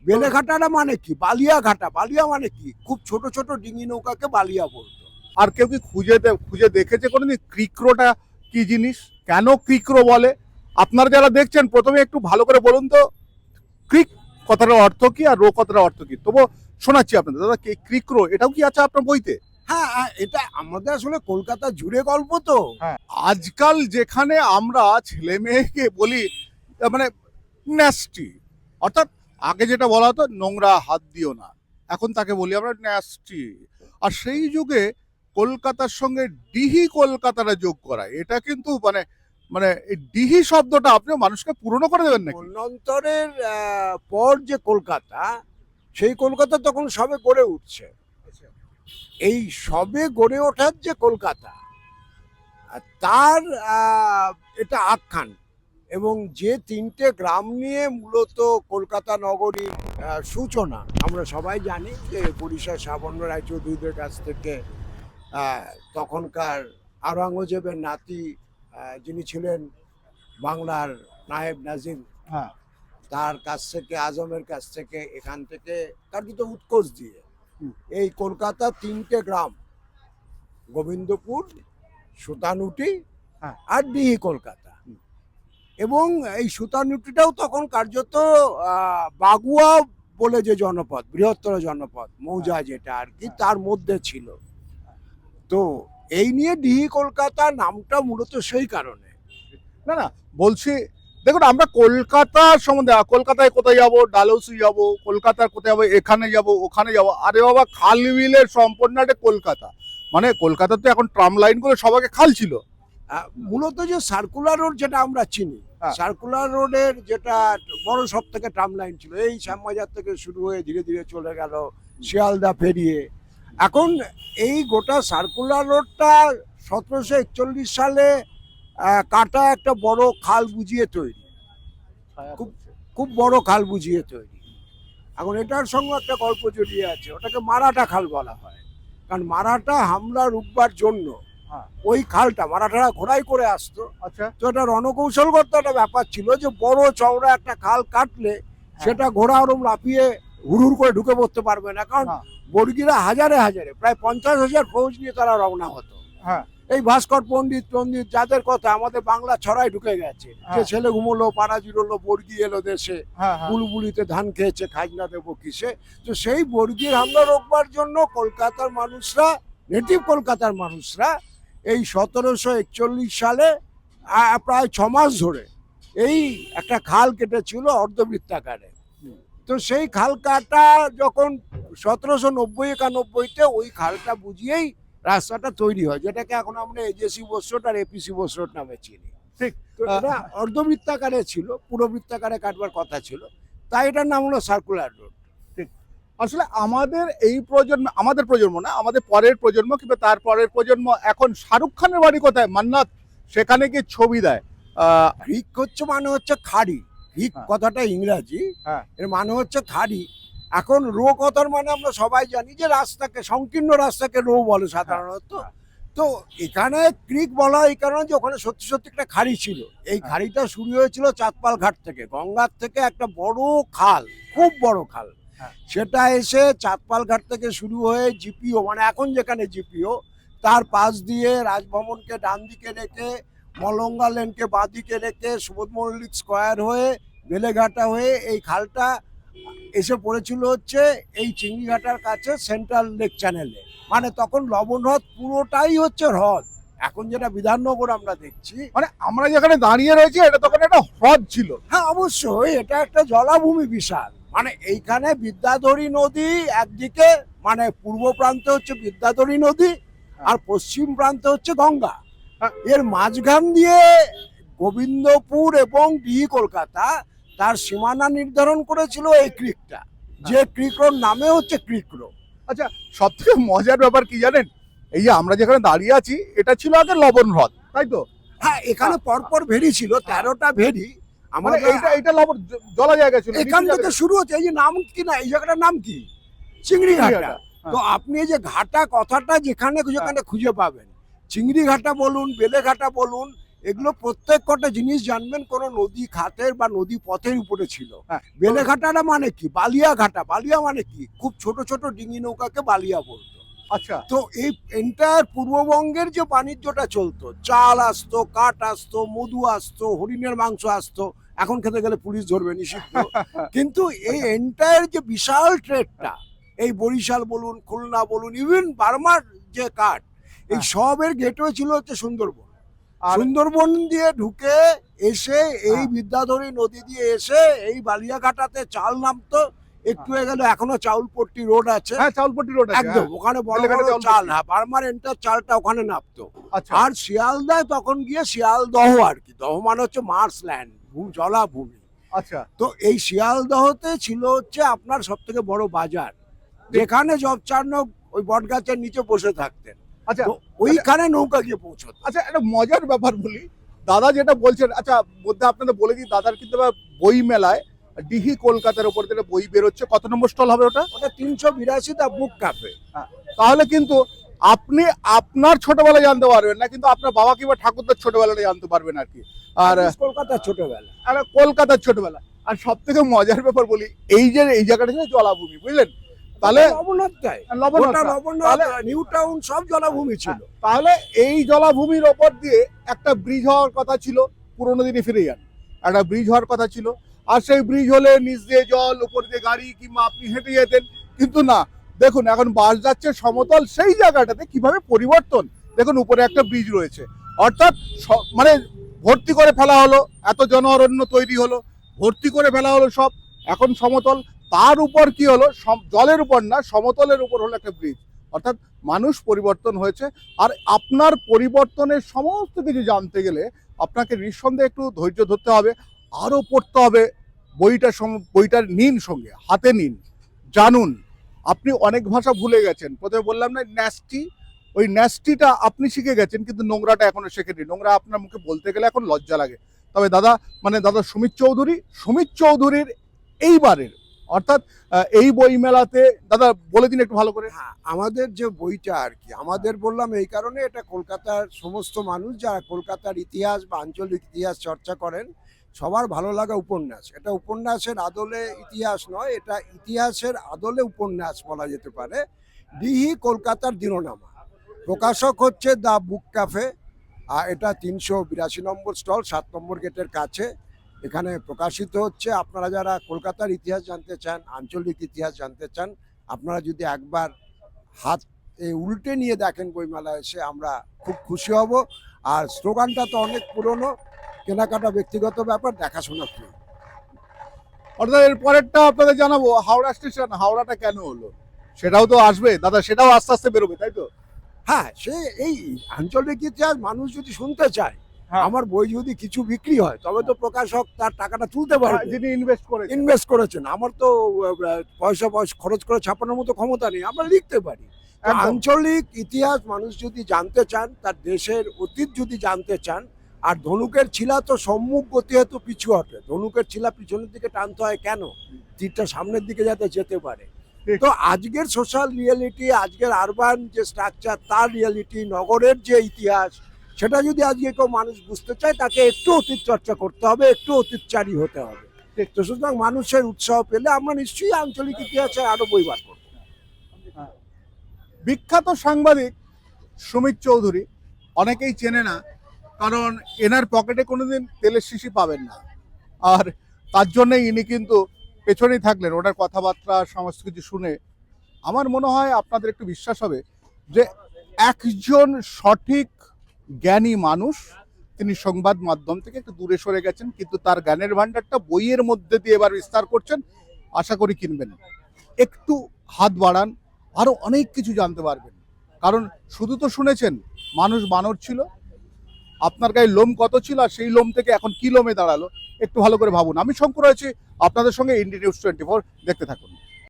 বেলেঘাটাটা মানে কি? বালিয়াঘাটা, বালিয়া মানে কি? খুব ছোট ছোট ডিঙি নৌকাকে বালিয়া বলতো। আর কেউ কি খুঁজে দেখেছে কোনোদিন ক্রিক্রোটা কি জিনিস, কেন ক্রিক্রো বলে? আপনারা যারা দেখছেন প্রথমে একটু ভালো করে বলুন তো ক্রিক কথাটার অর্থ কি আর রো কথাটার অর্থ কি। তবু শোনাচ্ছি আপনাদের দাদা, ক্রিক্রো এটাও কি আছে আপনার বইতে? হ্যাঁ, এটা আমাদের আসলে কলকাতা জুড়ে গল্প তো। হ্যাঁ, আজকাল যেখানে আমরা ছেলে মেয়েকে বলি মানে ন্যাস্টি, অর্থাৎ আগে যেটা বলা হতো নোংরা হাত দিও না, এখন তাকে বলি আমরা ন্যাস্টি। আর সেই যুগে কলকাতার সঙ্গে ডিহি কলকাতাটা যোগ করা, এটা কিন্তু মানে মানে এই ডিহি শব্দটা আপনি মানুষকে পুরনো করে দেবেন নাকি? মন্বন্তরের পর যে কলকাতা, সেই কলকাতা তখন সবে গড়ে উঠছে। এই সবে গড়ে ওঠার যে কলকাতা, তার এটা আখ্যান। এবং যে তিনটে গ্রাম নিয়ে মূলত কলকাতা নগরীর সূচনা আমরা সবাই জানি, যে বরিশা সাবর্ণ রায়চৌধুরীদের কাছ থেকে তখনকার আওরঙ্গজেবের নাতি যিনি ছিলেন বাংলার নায়েব নাজিম, হ্যাঁ, তার কাছ থেকে, আজমের কাছ থেকে, এখান থেকে তার দুটো উৎকোচ দিয়ে এই কলকাতার তিনটে গ্রাম, গোবিন্দপুর, সুতানুটি হ্যাঁ। আর ডিহি কলকাতা। এবং এই সুতানুটিটাও তখন কার্যত বাগুয়া বলে যে জনপদ, বৃহত্তর জনপদ মৌজা যেটা আর কি, তার মধ্যে ছিল। তো এই নিয়ে ডিহি কলকাতা নামটা মূলত সেই কারণে। না না, বলছি দেখুন আমরা কলকাতার সম্বন্ধে, কলকাতায় কোথায় যাব, ডালহৌসি যাব, কলকাতার কোথায় যাবো, এখানে যাব ওখানে যাব, আরে বাবা খাল বিলের সম্পূর্ণ একটা কলকাতা। মানে কলকাতাতে এখন ট্রাম লাইনগুলো সবাইকে খাল ছিল। মূলত যে সার্কুলার রোড যেটা আমরা চিনি, হ্যাঁ। সার্কুলার রোডের যেটা বড় সব থেকে ট্রাম লাইন ছিল, এই শ্যামবাজার থেকে শুরু হয়ে ধীরে ধীরে চলে গেল শিয়ালদা পেরিয়ে। এখন এই গোটা সার্কুলার রোডটা 1741 সালে কাটা একটা বড় খাল বুঝিয়ে তৈরি, খুব খুব বড় খাল বুঝিয়ে তৈরি। এখন এটার সঙ্গে একটা গল্প জড়িয়ে আছে, ওটাকে মারাঠা খাল বলা হয়। কারণ মারাঠা হামলা রুখবার জন্য ওই খালটা মারাঠারা ঘোড়ায় করে আসতো। আচ্ছা, তো এটা রণকৌশলগত একটা ব্যাপার ছিল যে বড় চওড়া একটা খাল কাটলে সেটা ঘোড়া ওরম লাফিয়ে হুড় করে ঢুকে পড়তে পারবে না। কারণ বর্গীরা হাজারে হাজারে, প্রায় 50,000 ফৌজ নিয়ে তারা রওনা হতো। হ্যাঁ, এই ভাস্কর পণ্ডিত যাদের কথা আমাদের বাংলা ছড়ায় ঢুকে গেছে, যে ছেলে ঘুমলো, পাড়া জুড়লো, বর্গী এলো দেশে, বুলবুলিতে ধান খেয়েছে, খাজনা দেবো কিসে। তো সেই বর্গীর হামলা রোকবার জন্য কলকাতার মানুষরা, নেটিভ কলকাতার মানুষরা এই 1741 সালে প্রায় 6 মাস ধরে এই একটা খাল কেটেছিল অর্ধবৃত্তাকারে। তো সেই খাল কাটা যখন 1790-91-তে ওই খালটা বুঝিয়েই রাস্তাটা তৈরি হয়, যেটাকে এখন আমরা এজেসি বোস রোড আর এপিসি বোস রোড নামে চিনি। ঠিক। তো এটা অর্ধবৃত্তাকারে ছিল, পুরো বৃত্তাকারে কাটবার কথা ছিল, তাই এটার নাম হলো সার্কুলার রোড। আসলে আমাদের এই আমাদের প্রজন্ম না, আমাদের পরের প্রজন্ম কিংবা তার পরের প্রজন্ম এখন শাহরুখ খানের বাড়ি কোথায়, মান্নাত, সেখানে গিয়ে ছবি দেয়। গ্রিক হচ্ছে মানে হচ্ছে খাড়ি, গ্রিক কথাটা ইংরাজি, এর মানে হচ্ছে খাড়ি। এখন রো কথার মানে আমরা সবাই জানি যে রাস্তাকে, সংকীর্ণ রাস্তাকে রো বলে সাধারণত। তো এখানে ক্রিক বলা এই কারণে যে ওখানে সত্যি সত্যি একটা খাড়ি ছিল। এই খাড়িটা শুরু হয়েছিল চাঁদপাল ঘাট থেকে, গঙ্গার থেকে একটা বড় খাল, খুব বড় খাল। সেটা এসে চাঁদপাল ঘাট থেকে শুরু হয়ে জিপিও, মানে এখন যেখানে জিপিও, তার পাশ দিয়ে রাজভবনকে ডান দিকে রেখে, মলঙ্গা লেনকে বাঁ দিকে রেখে, সুবোধ মল্লিক স্কোয়ার হয়ে, বেলেঘাটা হয়ে এই খালটা এসে পড়েছিল হচ্ছে এই চিংড়িঘাটার কাছে সেন্ট্রাল লেক চ্যানেলে। মানে তখন লবণ হ্রদ পুরোটাই হচ্ছে হ্রদ। এখন যেটা বিধাননগর আমরা দেখছি, মানে আমরা যেখানে দাঁড়িয়ে রয়েছি এটা তখন একটা হ্রদ ছিল। হ্যাঁ অবশ্যই, এটা একটা জলাভূমি বিশাল। মানে এইখানে বিদ্যাধরী নদী একদিকে, মানে পূর্ব প্রান্তে হচ্ছে বিদ্যাধরী নদী আর পশ্চিম প্রান্তে হচ্ছে গঙ্গা। এর মাঝখান দিয়ে গোবিন্দপুর এবং ডিহি কলকাতা তার সীমানা নির্ধারণ করেছিল এই ক্রিকটা, যে ক্রিকর নামে হচ্ছে ক্রিকরো। আচ্ছা, সব থেকে মজার ব্যাপার কি জানেন, এই যে আমরা যেখানে দাঁড়িয়ে আছি এটা ছিল আগে লবণ হ্রদ, তাই তো? হ্যাঁ, এখানে পরপর ভেরি ছিল, 13টা ভেরি। আমাদের এইটা লবণ জলা জায়গা ছিল, এখান থেকে শুরু হচ্ছে। এই যে নাম কি, না এই জায়গাটার নাম কি, চিংড়িঘাটা। তো আপনি এই যে ঘাটা কথাটা যেখানে যেখানে খুঁজে পাবেন, চিংড়িঘাটা বলুন, বেলেঘাটা বলুন, এগুলো প্রত্যেক কটা জিনিস জানবেন কোন নদী খাতের বা নদী পথের উপরে ছিল। হ্যাঁ। বেলেঘাটাটা মানে কি, বালিয়া ঘাটা, বালিয়া মানে কি, খুব ছোট ছোট ডিঙি নৌকাকে বালিয়া বলতো। আচ্ছা, তো এই এন্টায়ার পূর্ববঙ্গের যে বাণিজ্যটা চলতো, চাল আসতো, কাঠ আসতো, মধু আসতো, হরিণের মাংস আসতো, এখন খেতে গেলে পুলিশ ধরবে নিষিদ্ধ। কিন্তু এই এন্টায়ার যে বিশাল ট্রেডটা, এই বরিশাল বলুন, খুলনা বলুন, ইভেন বার্মার যে কাঠ, এই হ্যাঁ। সবের গেটওয়ে ছিল হচ্ছে সুন্দরবন। আর সুন্দরবন দিয়ে ঢুকে এসে এই হ্যাঁ। বিদ্যাধরী নদী দিয়ে এসে এই বালিয়াঘাটাতে চাল নামতো। একটু হয়ে গেল, এখনো চাউলপট্টি রোড আছে, হ্যাঁ, চাউলপট্টি রোড আছে, একদম হ্যাঁ। ওখানে বড় বেলেঘাটা বড় চাউলপট্টি। চাল, হ্যাঁ, বার্মার এন্টার চালটা ওখানে নামতো। আচ্ছা, আর শিয়ালদায় তখন গিয়ে শিয়ালদহ আর কি, দহ মানে হচ্ছে মার্সল্যান্ড, জলাভূমি। আচ্ছা, তো এই শিয়ালদহতে ছিল হচ্ছে আপনার সব থেকে বড় বাজার, যেখানে জবচার্নক ওই বট গাছের নিচে বসে থাকতেন। আচ্ছা, তো ওইখানে নৌকা গিয়ে পৌঁছতো। আচ্ছা, একটা মজার ব্যাপার বলি, দাদা যেটা বলছেন, আচ্ছা মধ্যে আপনাদের বলে দিই, দাদার কিন্তু এবার বই মেলায় ডিহি কলকাতার উপর থেকে বই বেরোচ্ছে, কত নম্বর স্টল হবে ওটা? ওটা ৩৮২ দা বুক ক্যাফে। তাহলে কিন্তু আপনি আপনার ছোটবেলায় জানতে পারবেন না, কিন্তু আপনার বাবা কিংবা ঠাকুরদার ছোটবেলায় জানতে পারবেন আর কি। আর কলকাতার ছোটবেলা। কলকাতার ছোটবেলা। আর সব থেকে মজার ব্যাপার বলি, এই যে এই জায়গাটা ছিল জলাভূমি, বুঝলেন? তাহলে লবণাত্যায়, লবণাক্ত। ওটা লবণাত্য, নিউ টাউন সব জলাভূমি ছিল। তাহলে এই জলাভূমির ওপর দিয়ে একটা ব্রিজ হওয়ার কথা ছিল, পুরোনো দিনে ফিরে যান, একটা ব্রিজ হওয়ার কথা ছিল। আর সেই ব্রিজ হলে নিচ দিয়ে জল, উপর দিয়ে গাড়ি কিংবা আপনি হেঁটে যেতেন, কিন্তু না, দেখুন এখন বাস যাচ্ছে সমতল, সেই জায়গাটাতে কিভাবে পরিবর্তন, দেখুন উপরে একটা ব্রিজ রয়েছে, অর্থাৎ মানে ভর্তি করে ফেলা হলো, এত জন অরণ্য তৈরি হলো, ভর্তি করে ফেলা হলো সব, এখন সমতল, তার উপর কি হলো, জলের উপর না, সমতলের উপর হলো একটা ব্রিজ, অর্থাৎ মানুষ পরিবর্তন হয়েছে। আর আপনার পরিবর্তনের সমস্ত কিছু জানতে গেলে আপনাকে নিঃসন্দেহে একটু ধৈর্য ধরতে হবে, আরও পড়তে হবে, বইটার নিন, সঙ্গে হাতে নিন, জানুন। আপনি অনেক ভাষা ভুলে গেছেন, প্রথমে বললাম না ন্যাস্টি, ওই ন্যাস্টিটা আপনি শিখে গেছেন, কিন্তু নোংরাটা এখনো শেখেনি। নোংরা আপনার মুখে বলতে গেলে এখন লজ্জা লাগে। তবে দাদা, মানে দাদা সুমিত চৌধুরীর এইবারের, অর্থাৎ এই বই মেলাতে, দাদা বলে দিন একটু ভালো করে। হ্যাঁ, আমাদের যে বইটা আর কি, আমাদের বললাম এই কারণে, এটা কলকাতার সমস্ত মানুষ যারা কলকাতার ইতিহাস বা আঞ্চলিক ইতিহাস চর্চা করেন, সবার ভালো লাগা উপন্যাস। এটা উপন্যাসের আদলে ইতিহাস নয়, এটা ইতিহাসের আদলে উপন্যাস বলা যেতে পারে। ডিহি কলকাতার দিননামা, প্রকাশক হচ্ছে দ্য বুক ক্যাফে। আর এটা ৩৮২ নম্বর স্টল, ৭ নম্বর গেটের কাছে এখানে প্রকাশিত হচ্ছে। আপনারা যারা কলকাতার ইতিহাস জানতে চান, আঞ্চলিক ইতিহাস জানতে চান, আপনারা যদি একবার হাত উল্টে নিয়ে দেখেন বইমেলায় এসে, আমরা খুব খুশি হব। আর স্লোগানটা তো অনেক পুরনো, কেনাকাটা ব্যক্তিগত ব্যাপার, দেখাশোনা ফ্রি। অর্থাৎ এর পরেরটা আপনাদের জানাবো, হাওড়া স্টেশন, হাওড়াটা কেন হলো সেটাও তো আসবে দাদা, সেটাও আস্তে আস্তে বেরোবে, তাই তো? হ্যাঁ, সে এই আঞ্চলিক ইতিহাস মানুষ যদি শুনতে চায়, হ্যাঁ। আমার বই যদি কিছু বিক্রি হয়, তবে তো প্রকাশক তার টাকাটা তুলতে পারবে, যিনি ইনভেস্ট করেছেন। আমার তো পয়সা খরচ করে ছাপানোর মতো ক্ষমতা নেই, আমরা লিখতে পারি। তো একদম। আঞ্চলিক ইতিহাস মানুষ যদি জানতে চান, তার দেশের অতীত যদি জানতে চান, আর ধনুকের ছিলা তো সম্মুখ গতি হেতু পিছু হটে, ধনুকের ছিলা পিছনের দিকে টানতে হয় কেন, তীরটা সামনের দিকে যাতে যেতে পারে। ঠিক। তো আজকের সোশ্যাল রিয়েলিটি, আজকের আরবান যে স্ট্রাকচার, তার রিয়েলিটি, নগরের যে ইতিহাস, সেটা যদি আজকে কেউ মানুষ বুঝতে চায়, তাকে একটু অতীত চর্চা করতে হবে, একটু অতীতচারী হতে হবে। ঠিক। তো সুতরাং মানুষের উৎসাহ পেলে আমরা নিশ্চয়ই আঞ্চলিক ইতিহাসে আরো বই বার করবো। বিখ্যাত সাংবাদিক সুমিত চৌধুরী, অনেকেই চেনে না, কারণ এনার পকেটে কোনোদিন তেলের শিশি পাবেন না, আর তার জন্যই ইনি কিন্তু পেছনেই থাকলেন। ওনার কথাবার্তা সমস্ত কিছু শুনে আমার মনে হয় আপনাদের একটু বিশ্বাস হবে যে একজন সঠিক জ্ঞানী মানুষ, তিনি সংবাদ মাধ্যম থেকে একটু দূরে সরে গেছেন, কিন্তু তার জ্ঞানের ভাণ্ডারটা বইয়ের মধ্যে দিয়ে এবার বিস্তার করছেন। আশা করি কিনবেন, একটু হাত বাড়ান, আরো অনেক কিছু জানতে পারবেন। কারণ শুধু তো শুনেছেন মানুষ বানর ছিল, আপনার গায়ে লোম কত ছিল, আর সেই লোম থেকে এখন কি লোমে দাঁড়ালো, একটু ভালো করে ভাবুন। আমি শঙ্কর আছি আপনাদের সঙ্গে, ইন্ডি নিউজ 24, দেখতে থাকুন।